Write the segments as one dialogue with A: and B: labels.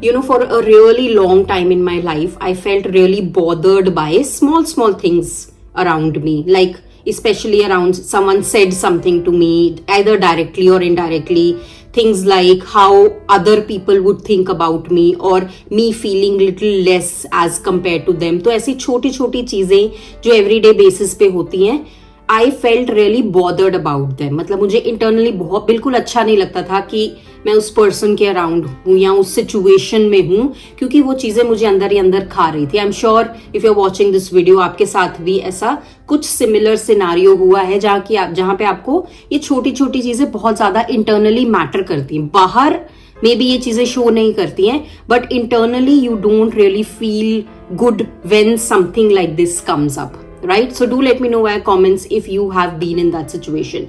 A: You know, for a really long time in my life, I felt really bothered by small things around me. Like, especially around someone said something to me, either directly or indirectly. Things like how other people would think about me, or me feeling little less as compared to them. तो ऐसी छोटी छोटी चीजें जो everyday basis पे होती हैं, I felt really bothered about them. मतलब मुझे इंटरनली बहुत बिल्कुल अच्छा नहीं लगता था कि मैं उस पर्सन के अराउंड हूँ या उस सिचुएशन में हूँ, क्योंकि वो चीजें मुझे अंदर ही अंदर खा रही थी. I am sure if you are watching this video, आपके साथ भी ऐसा कुछ सिमिलर सिनारियो हुआ है जहां पे आपको ये छोटी छोटी चीजें बहुत ज्यादा इंटरनली मैटर करती हैं. बाहर मे बी ये चीजें शो नहीं करती हैं, but internally you don't really feel good when something like this comes up. Right? So do let me know via comments if you have been in that situation.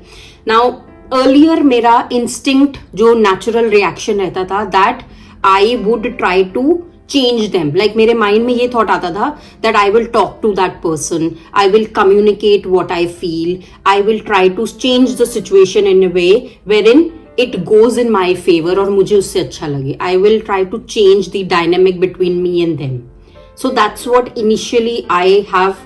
A: Now, earlier मेरा instinct जो natural reaction रहता था, that I would try to change them. Like मेरे mind में ये thought आता था that I will talk to that person, I will communicate what I feel, I will try to change the situation in a way wherein it goes in my favor और मुझे उससे अच्छा लगे. I will try to change the dynamic between me and them. So that's what initially I have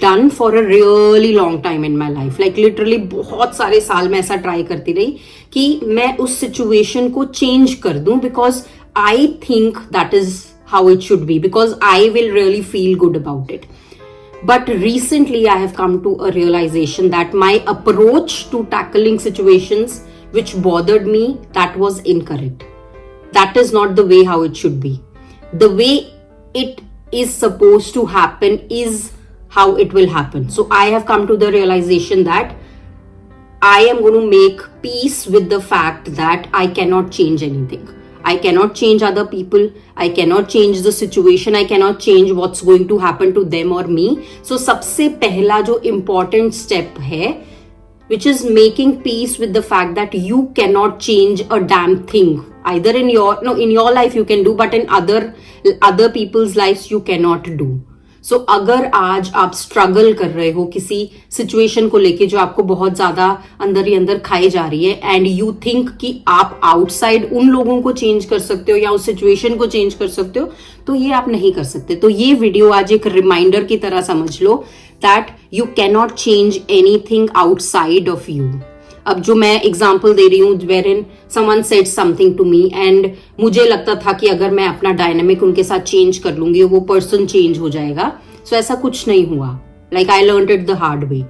A: done for a really long time in my life. Like literally बहुत सारे साल मैं ऐसा ट्राई करती रही कि मैं उस सिचुएशन को चेंज कर दूं, because I think that is how it should be, because I will really feel good about it. But recently I have come to a realization that my approach to tackling situations which bothered me, that was incorrect. That is not the way how it should be. The way it is supposed to happen is how it will happen. So I have come to the realization that I am going to make peace with the fact that I cannot change anything. I cannot change other people. I cannot change the situation. I cannot change what's going to happen to them or me. So सबसे पहला जो important step है, which is making peace with the fact that you cannot change a damn thing. Either in your life you can do, but in other people's lives you cannot do. सो अगर आज आप struggle कर रहे हो किसी situation को लेके जो आपको बहुत ज्यादा अंदर ही अंदर खाई जा रही है, एंड यू थिंक कि आप आउटसाइड उन लोगों को चेंज कर सकते हो या उस सिचुएशन को चेंज कर सकते हो, तो ये आप नहीं कर सकते. तो ये वीडियो आज एक रिमाइंडर की तरह समझ लो that you cannot change anything outside of you. अब जो मैं एग्जाम्पल दे रही हूँ wherein someone said something to me, and मुझे लगता था कि अगर मैं अपना डायनामिक उनके साथ चेंज कर लूंगी वो पर्सन चेंज हो जाएगा. सो ऐसा कुछ नहीं हुआ. Like I learned it the hard way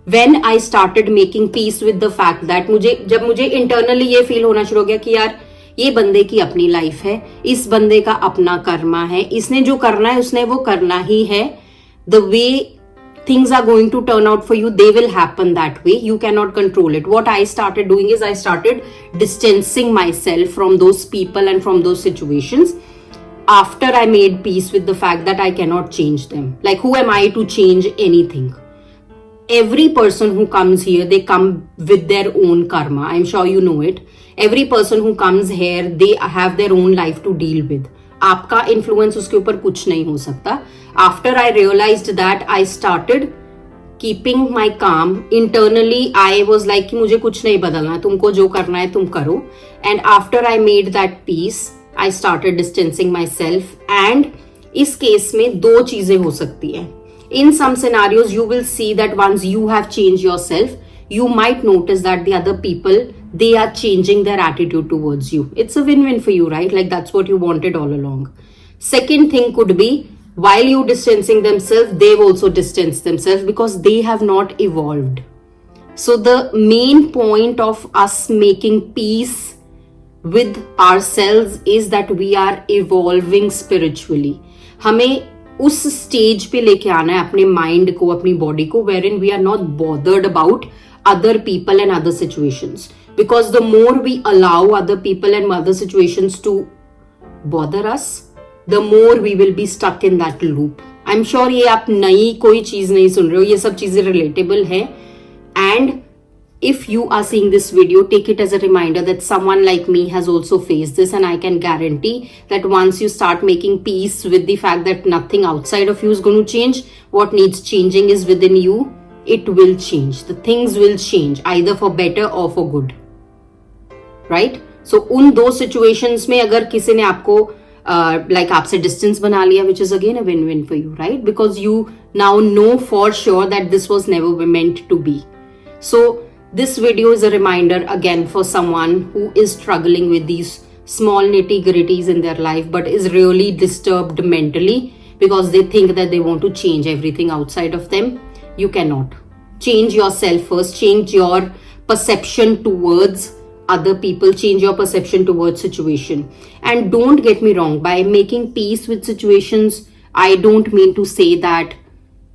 A: when I started making peace with the fact that जब मुझे इंटरनली ये फील होना शुरू हो गया कि यार ये बंदे की अपनी लाइफ है, इस बंदे का अपना कर्मा है, इसने जो करना है उसने वो करना ही है. The way things are going to turn out for you, they will happen that way. You cannot control it. What I started doing is I started distancing myself from those people and from those situations after I made peace with the fact that I cannot change them. Like, who am I to change anything? Every person who comes here, they come with their own karma. I'm sure you know it. Every person who comes here, they have their own life to deal with. आपका influence उसके ऊपर कुछ नहीं हो सकता. After I realized that, I started keeping my काम. Internally I was like कि मुझे कुछ नहीं बदलना, तुमको जो करना है तुम करो. And after I made that peace, I started distancing myself. And इस केस में दो चीजें हो सकती है. In some scenarios you will see that once you have change yourself, you might notice that the other people, they are changing their attitude towards you. It's a win-win for you, right? Like that's what you wanted all along. Second thing could be, while you distancing themselves, they've also distanced themselves because they have not evolved. So the main point of us making peace with ourselves is that we are evolving spiritually. हमें उस stage पे लेके आना है अपने mind को, अपनी body को, wherein we are not bothered about other people and other situations. Because the more we allow other people and other situations to bother us, the more we will be stuck in that loop. I'm sure ये आप नई कोई चीज नहीं सुन रहे हो, ये सब चीजें relatable है. And if you are seeing this video, take it as a reminder that someone like me has also faced this, and I can guarantee that once you start making peace with the fact that nothing outside of you is going to change, what needs changing is within you. It will change. The things will change either for better or for good. Right? So उन दो situations में अगर किसी ने आपको like आपसे distance बना लिया, which is again a win-win for you, right? Because you now know for sure that this was never meant to be. So this video is a reminder again for someone who is struggling with these small nitty-gritties in their life but is really disturbed mentally because they think that they want to change everything outside of them. You cannot. Change yourself first. Change your perception towards other people. Change your perception towards situation. And don't get me wrong, by making peace with situations, I don't mean to say that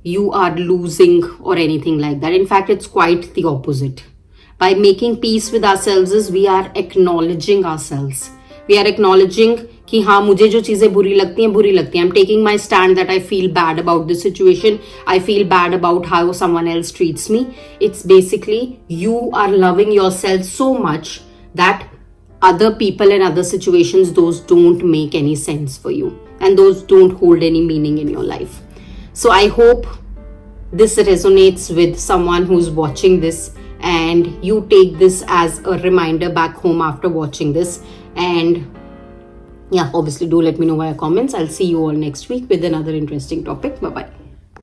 A: you are losing or anything like that. In fact, it's quite the opposite. By making peace with ourselves is we are acknowledging ourselves. We are acknowledging कि हाँ मुझे जो चीजें बुरी लगती हैं. I'm taking my stand that I feel bad about this situation. I feel bad about how someone else treats me. It's basically you are loving yourself so much that other people and other situations, those don't make any sense for you. And those don't hold any meaning in your life. So I hope this resonates with someone who's watching this and you take this as a reminder back home after watching this. And yeah, obviously do let me know via comments. I'll see you all next week with another interesting topic. Bye bye.